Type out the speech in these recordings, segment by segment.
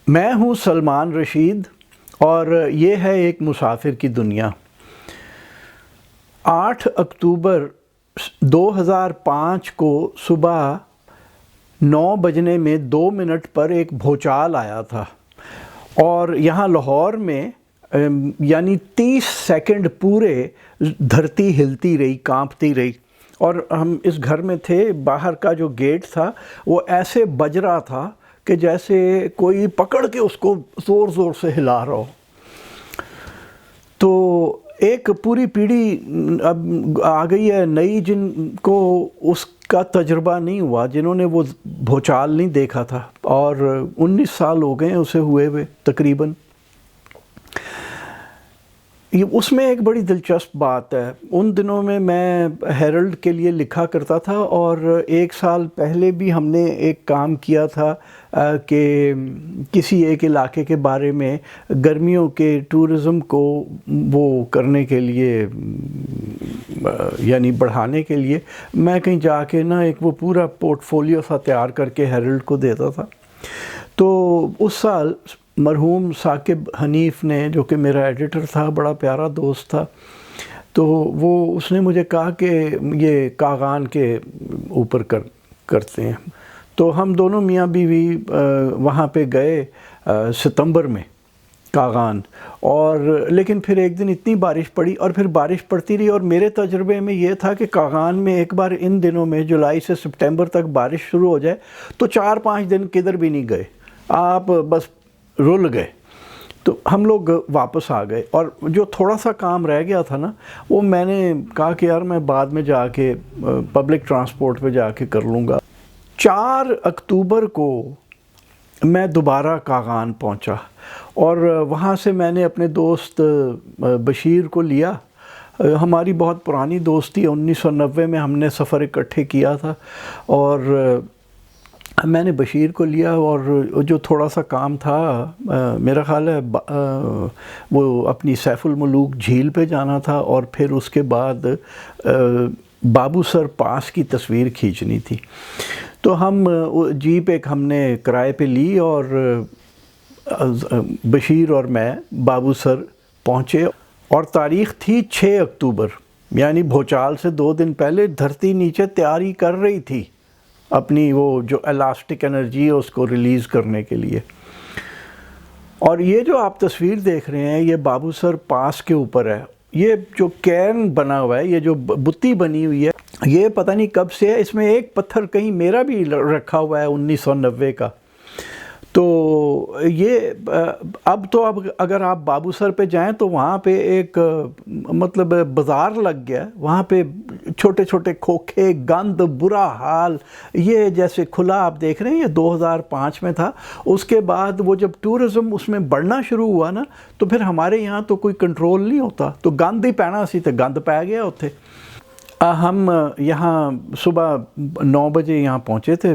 میں ہوں سلمان رشید اور یہ ہے ایک مسافر کی دنیا۔ 8 اکتوبر 2005 کو صبح 9 بجنے میں 2 منٹ پر ایک بھوچال آیا تھا اور یہاں لاہور میں یعنی 30 سیکنڈ پورے دھرتی ہلتی رہی، کانپتی رہی، اور ہم اس گھر میں تھے۔ باہر کا جو گیٹ تھا وہ ایسے بج رہا تھا کہ جیسے کوئی پکڑ کے اس کو زور زور سے ہلا رہا ہو۔ تو ایک پوری پیڑھی اب آ گئی ہے نئی، جن کو اس کا تجربہ نہیں ہوا، جنہوں نے وہ بھوچال نہیں دیکھا تھا، اور 19 سال ہو گئے ہیں اسے ہوئے تقریباً۔ اس میں ایک بڑی دلچسپ بات ہے، ان دنوں میں ہیرلڈ کے لیے لکھا کرتا تھا، اور 1 سال پہلے بھی ہم نے ایک کام کیا تھا کہ کسی ایک علاقے کے بارے میں گرمیوں کے ٹورزم کو وہ کرنے کے لیے، یعنی بڑھانے کے لیے میں کہیں جا کے ایک وہ پورا پورٹ فولیو سا تیار کر کے ہیرلڈ کو دیتا تھا۔ تو اس سال مرحوم ثاقب حنیف نے، جو کہ میرا ایڈیٹر تھا، بڑا پیارا دوست تھا، تو اس نے مجھے کہا کہ یہ کاغان کے اوپر کرتے ہیں۔ تو ہم دونوں میاں بیوی وہاں پہ گئے ستمبر میں کاغان، اور لیکن پھر ایک دن اتنی بارش پڑی اور پھر بارش پڑتی رہی، اور میرے تجربے میں یہ تھا کہ کاغان میں ایک بار ان دنوں میں جولائی سے سپٹمبر تک بارش شروع ہو جائے تو 4-5 دن کدھر بھی نہیں گئے، آپ بس رل گئے۔ تو ہم لوگ واپس آ گئے، اور جو تھوڑا سا کام رہ گیا تھا وہ میں نے کہا کہ یار میں بعد میں جا کے پبلک ٹرانسپورٹ پہ جا کے کر لوں گا۔ 4 اکتوبر کو میں دوبارہ کاغان پہنچا، اور وہاں سے میں نے اپنے دوست بشیر کو لیا۔ ہماری بہت پرانی دوستی، 1990 میں ہم نے سفر اکٹھے کیا تھا، اور میں نے بشیر کو لیا، اور جو تھوڑا سا کام تھا، میرا خیال ہے وہ اپنی سیف الملوک جھیل پہ جانا تھا، اور پھر اس کے بعد بابو سر پاس کی تصویر کھینچنی تھی۔ تو ہم جیپ ایک ہم نے کرائے پہ لی، اور بشیر اور میں بابو سر پہنچے، اور تاریخ تھی 6 اکتوبر، یعنی بھوچال سے 2 دن پہلے دھرتی نیچے تیاری کر رہی تھی اپنی وہ جو الاسٹک انرجی ہے اس کو ریلیز کرنے کے لیے۔ اور یہ جو آپ تصویر دیکھ رہے ہیں یہ بابو سر پاس کے اوپر ہے۔ یہ جو کیرن بنا ہوا ہے، یہ جو بتی بنی ہوئی ہے، یہ پتہ نہیں کب سے ہے۔ اس میں ایک پتھر کہیں میرا بھی رکھا ہوا ہے 1990 کا۔ تو یہ اب اگر آپ بابو سر پہ جائیں تو وہاں پہ ایک مطلب بازار لگ گیا ہے، وہاں پہ چھوٹے چھوٹے کھوکھے، گند، برا حال، یہ جیسے کھلا آپ دیکھ رہے ہیں، یہ 2005 میں تھا۔ اس کے بعد وہ جب ٹورزم اس میں بڑھنا شروع ہوا تو پھر ہمارے یہاں تو کوئی کنٹرول نہیں ہوتا، تو گند ہی پینا سی تے گند پی گیا اتھے۔ ہم یہاں صبح 9 بجے یہاں پہنچے تھے،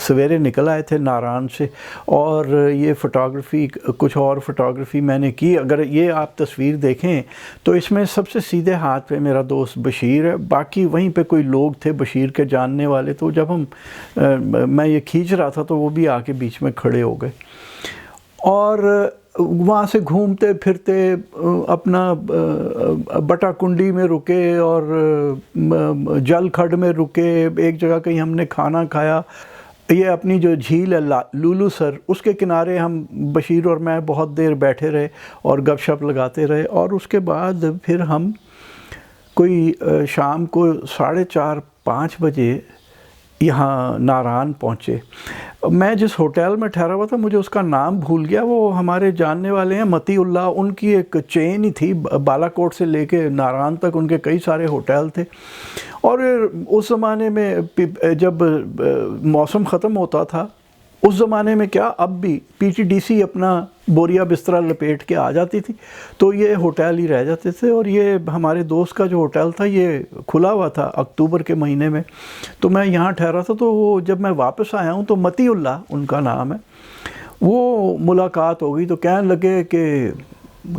سویرے نکل آئے تھے ناران سے، اور یہ فوٹوگرافی، کچھ اور فوٹوگرافی میں نے کی۔ اگر یہ آپ تصویر دیکھیں تو اس میں سب سے سیدھے ہاتھ پہ میرا دوست بشیر ہے، باقی وہیں پہ کوئی لوگ تھے بشیر کے جاننے والے، تو جب میں یہ کھینچ رہا تھا تو وہ بھی آ کے بیچ میں کھڑے ہو گئے، اور وہاں سے گھومتے پھرتے اپنا بٹا کنڈی میں رکے، اور جل کھڈ میں رکے، ایک جگہ کہیں ہم نے کھانا کھایا۔ یہ اپنی جو جھیل ہے لولو سر، اس کے کنارے ہم بشیر اور میں بہت دیر بیٹھے رہے اور گپ شپ لگاتے رہے، اور اس کے بعد پھر ہم کوئی شام کو 4:30-5 بجے یہاں ناران پہنچے۔ میں جس ہوٹل میں ٹھہرا ہوا تھا، مجھے اس کا نام بھول گیا، وہ ہمارے جاننے والے ہیں متی اللہ، ان کی ایک چین ہی تھی، بالا کوٹ سے لے کے ناران تک ان کے کئی سارے ہوٹل تھے۔ اور اس زمانے میں جب موسم ختم ہوتا تھا، اس زمانے میں کیا، اب بھی پی ٹی ڈی سی اپنا بوریا بستر لپیٹ کے آ جاتی تھی، تو یہ ہوٹل ہی رہ جاتے تھے۔ اور یہ ہمارے دوست کا جو ہوٹل تھا یہ کھلا ہوا تھا اکتوبر کے مہینے میں، تو میں یہاں ٹھہرا تھا۔ تو وہ جب میں واپس آیا ہوں تو متی اللہ ان کا نام ہے، وہ ملاقات ہو گئی، تو کہنے لگے کہ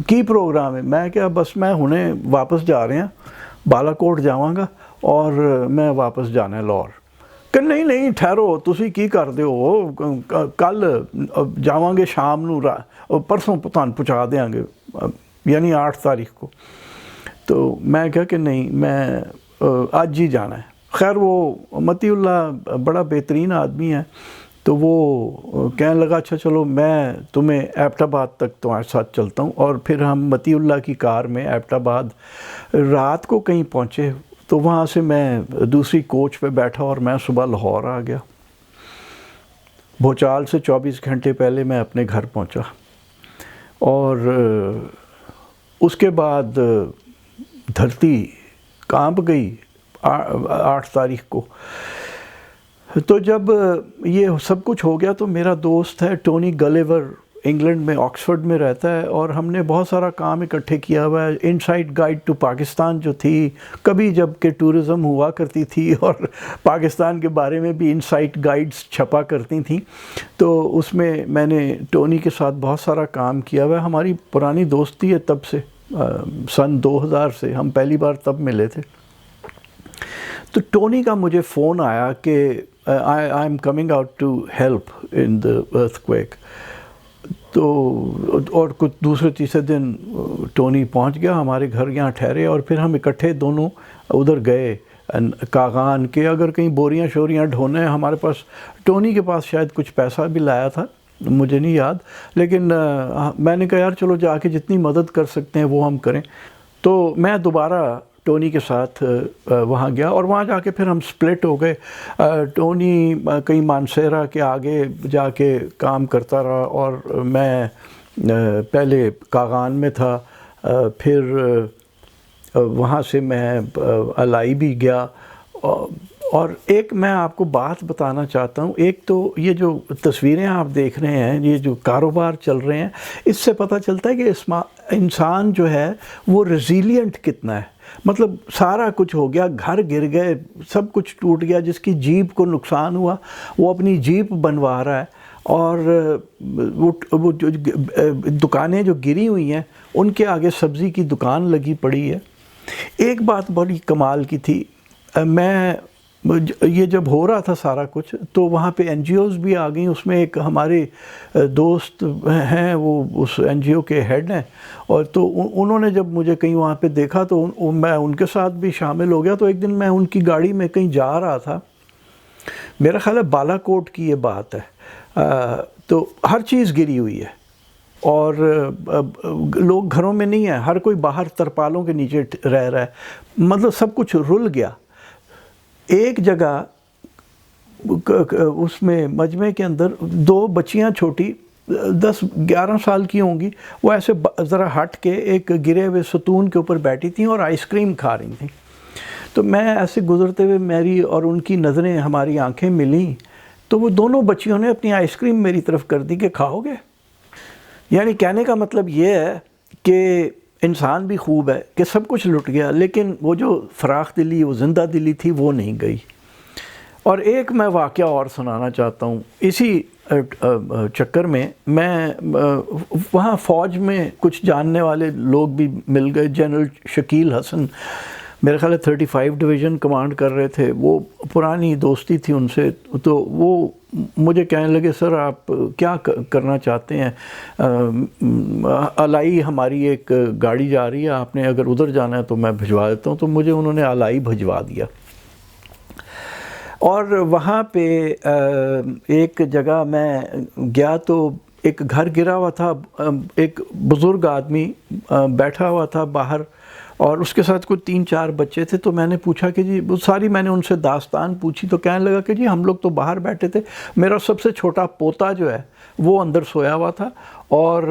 کی پروگرام ہے؟ میں کیا، بس میں ہنے واپس جا رہے ہیں، بالا کوٹ جاواں گا اور میں واپس جانا ہے لاہور۔ کہ نہیں نہیں ٹھہرو ਤੁਸੀਂ ਕੀ ਕਰਦੇ ਹੋ, ਕੱਲ ਜਾਵਾਂਗੇ ਸ਼ام ਨੂੰ, پرسوں ਤੁਹਾਨੂੰ پہنچا دیں گے, یعنی 8 تاریخ کو. تو میں کہا کہ نہیں میں آج ہی جانا ہے. خیر وہ متی اللہ بڑا بہترین آدمی ہے, تو وہ کہنے لگا اچھا چلو میں تمہیں ایبٹ آباد تک تمہارے ساتھ چلتا ہوں. اور پھر ہم متی اللہ کی کار میں ایبٹ آباد رات کو کہیں پہنچے, تو وہاں سے میں دوسری کوچ پہ بیٹھا اور میں صبح لاہور آ گیا. بھوچال سے 24 گھنٹے پہلے میں اپنے گھر پہنچا, اور اس کے بعد دھرتی کانپ گئی 8 تاریخ کو. تو جب یہ سب کچھ ہو گیا تو میرا دوست ہے ٹونی گلیور, انگلینڈ میں آکسفورڈ میں رہتا ہے, اور ہم نے بہت سارا کام اکٹھے کیا ہوا ہے. Insight guide to Pakistan جو تھی, کبھی جب کہ ٹورزم ہوا کرتی تھی اور پاکستان کے بارے میں بھی ان سائٹ گائیڈز چھپا کرتی تھیں, تو اس میں نے ٹونی کے ساتھ بہت سارا کام کیا ہوا ہے. ہماری پرانی دوستی ہے تب سے, سن 2000 سے ہم پہلی بار تب ملے تھے. تو ٹونی کا مجھے فون آیا کہ I am coming out to help in the earthquake. تو اور کچھ دوسرے تیسرے دن ٹونی پہنچ گیا ہمارے گھر, یہاں ٹھہرے, اور پھر ہم اکٹھے دونوں ادھر گئے کاغان کے. اگر کہیں بوریاں شوریاں ڈھونے ہیں ہمارے پاس, ٹونی کے پاس شاید کچھ پیسہ بھی لایا تھا, مجھے نہیں یاد, لیکن میں نے کہا یار چلو جا کے جتنی مدد کر سکتے ہیں وہ ہم کریں. تو میں دوبارہ ٹونی کے ساتھ وہاں گیا, اور وہاں جا کے پھر ہم سپلٹ ہو گئے. ٹونی کہیں مانسیرا کے آگے جا کے کام کرتا رہا, اور میں پہلے کاغان میں تھا, پھر وہاں سے میں الائی بھی گیا. اور ایک میں آپ کو بات بتانا چاہتا ہوں, ایک تو یہ جو تصویریں آپ دیکھ رہے ہیں, یہ جو کاروبار چل رہے ہیں, اس سے پتہ چلتا ہے کہ انسان جو ہے وہ ریزیلینٹ کتنا ہے. مطلب سارا کچھ ہو گیا, گھر گر گئے, سب کچھ ٹوٹ گیا, جس کی جیپ کو نقصان ہوا وہ اپنی جیپ بنوا رہا ہے, اور وہ جو دکانیں جو گری ہوئی ہیں ان کے آگے سبزی کی دکان لگی پڑی ہے. ایک بات بڑی کمال کی تھی, میں یہ جب ہو رہا تھا سارا کچھ تو وہاں پہ این جی اوز بھی آ گئیں. اس میں ایک ہمارے دوست ہیں, وہ اس این جی او کے ہیڈ ہیں, اور تو انہوں نے جب مجھے کہیں وہاں پہ دیکھا تو میں ان کے ساتھ بھی شامل ہو گیا. تو ایک دن میں ان کی گاڑی میں کہیں جا رہا تھا, میرا خیال ہے بالا کوٹ کی یہ بات ہے, تو ہر چیز گری ہوئی ہے, اور لوگ گھروں میں نہیں ہیں, ہر کوئی باہر ترپالوں کے نیچے رہ رہا ہے, مطلب سب کچھ رل گیا. ایک جگہ اس میں مجمع کے اندر 2 بچیاں چھوٹی 10-11 سال کی ہوں گی, وہ ایسے ذرا ہٹ کے ایک گرے ہوئے ستون کے اوپر بیٹھی تھیں اور آئس کریم کھا رہی تھیں. تو میں ایسے گزرتے ہوئے میری اور ان کی نظریں, ہماری آنکھیں ملیں, تو وہ دونوں بچیوں نے اپنی آئس کریم میری طرف کر دی کہ کھاؤ گے. یعنی کہنے کا مطلب یہ ہے کہ انسان بھی خوب ہے کہ سب کچھ لٹ گیا, لیکن وہ جو فراخ دلی, وہ زندہ دلی تھی, وہ نہیں گئی. اور ایک میں واقعہ اور سنانا چاہتا ہوں. اسی چکر میں وہاں فوج میں کچھ جاننے والے لوگ بھی مل گئے. جنرل شکیل حسن میرے خیال ہے 35 ڈویژن کمانڈ کر رہے تھے, وہ پرانی دوستی تھی ان سے. تو وہ مجھے کہنے لگے سر آپ کیا کرنا چاہتے ہیں, الائی ہماری ایک گاڑی جا رہی ہے, آپ نے اگر ادھر جانا ہے تو میں بھجوا دیتا ہوں. تو مجھے انہوں نے الائی بھجوا دیا. اور وہاں پہ ایک جگہ میں گیا تو ایک گھر گرا ہوا تھا, ایک بزرگ آدمی بیٹھا ہوا تھا باہر, اور اس کے ساتھ کوئی 3-4 بچے تھے. تو میں نے پوچھا کہ جی, وہ ساری میں نے ان سے داستان پوچھی, تو کہنے لگا کہ جی ہم لوگ تو باہر بیٹھے تھے, میرا سب سے چھوٹا پوتا جو ہے وہ اندر سویا ہوا تھا, اور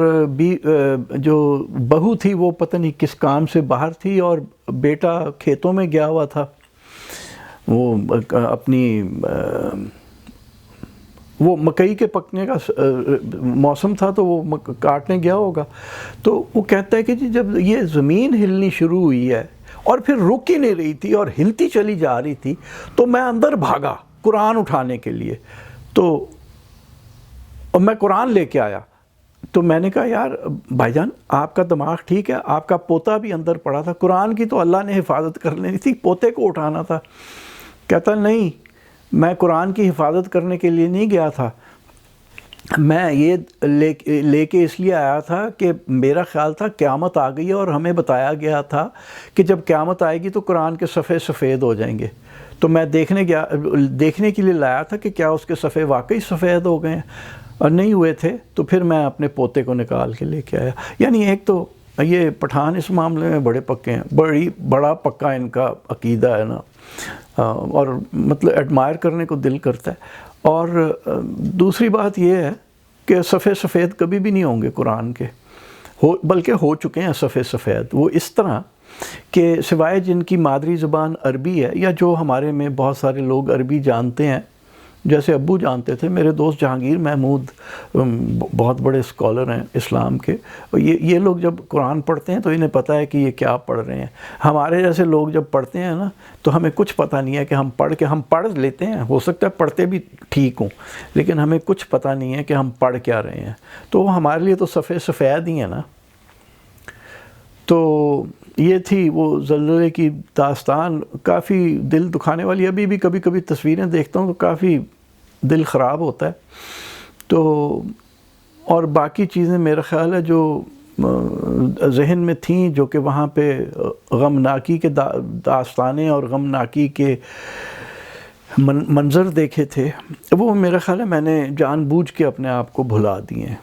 جو بہو تھی وہ پتہ نہیں کس کام سے باہر تھی, اور بیٹا کھیتوں میں گیا ہوا تھا, وہ اپنی وہ مکئی کے پکنے کا موسم تھا تو وہ کاٹنے گیا ہوگا. تو وہ کہتا ہے کہ جی جب یہ زمین ہلنی شروع ہوئی ہے اور پھر رک ہی نہیں رہی تھی اور ہلتی چلی جا رہی تھی, تو میں اندر بھاگا قرآن اٹھانے کے لیے, تو میں قرآن لے کے آیا. تو میں نے کہا یار بھائی جان آپ کا دماغ ٹھیک ہے, آپ کا پوتا بھی اندر پڑا تھا, قرآن کی تو اللہ نے حفاظت کر لینی تھی, پوتے کو اٹھانا تھا. کہتا نہیں, میں قرآن کی حفاظت کرنے کے لیے نہیں گیا تھا، میں یہ لے کے اس لیے آیا تھا کہ میرا خیال تھا قیامت آ گئی ہے، اور ہمیں بتایا گیا تھا کہ جب قیامت آئے گی تو قرآن کے صفحے سفید ہو جائیں گے، تو میں دیکھنے کے لیے لایا تھا کہ کیا اس کے صفحے واقعی سفید ہو گئے ہیں، اور نہیں ہوئے تھے، تو پھر میں اپنے پوتے کو نکال کے لے کے آیا۔ یعنی ایک تو یہ پٹھان اس معاملے میں بڑے پکے ہیں، بڑا پکا ان کا عقیدہ ہے نا، اور مطلب ایڈمائر کرنے کو دل کرتا ہے۔ اور دوسری بات یہ ہے کہ صفحے سفید کبھی بھی نہیں ہوں گے قرآن کے، بلکہ ہو چکے ہیں صفحے سفید، وہ اس طرح کہ سوائے جن کی مادری زبان عربی ہے، یا جو ہمارے میں بہت سارے لوگ عربی جانتے ہیں، جیسے ابو جانتے تھے، میرے دوست جہانگیر محمود بہت بڑے اسکالر ہیں اسلام کے، یہ لوگ جب قرآن پڑھتے ہیں تو انہیں پتہ ہے کہ یہ کیا پڑھ رہے ہیں۔ ہمارے جیسے لوگ جب پڑھتے ہیں نا تو ہمیں کچھ پتہ نہیں ہے کہ ہم پڑھ لیتے ہیں، ہو سکتا ہے پڑھتے بھی ٹھیک ہوں، لیکن ہمیں کچھ پتہ نہیں ہے کہ ہم پڑھ کیا رہے ہیں، تو وہ ہمارے لیے تو صفحے سفید ہی ہیں نا۔ تو یہ تھی وہ زلزلے کی داستان، کافی دل دکھانے والی۔ ابھی بھی کبھی کبھی تصویریں دیکھتا ہوں تو کافی دل خراب ہوتا ہے۔ تو اور باقی چیزیں میرا خیال ہے جو ذہن میں تھیں، جو کہ وہاں پہ غمناکی کے داستانیں اور غمناکی کے منظر دیکھے تھے، وہ میرا خیال ہے میں نے جان بوجھ کے اپنے آپ کو بھلا دیے ہیں۔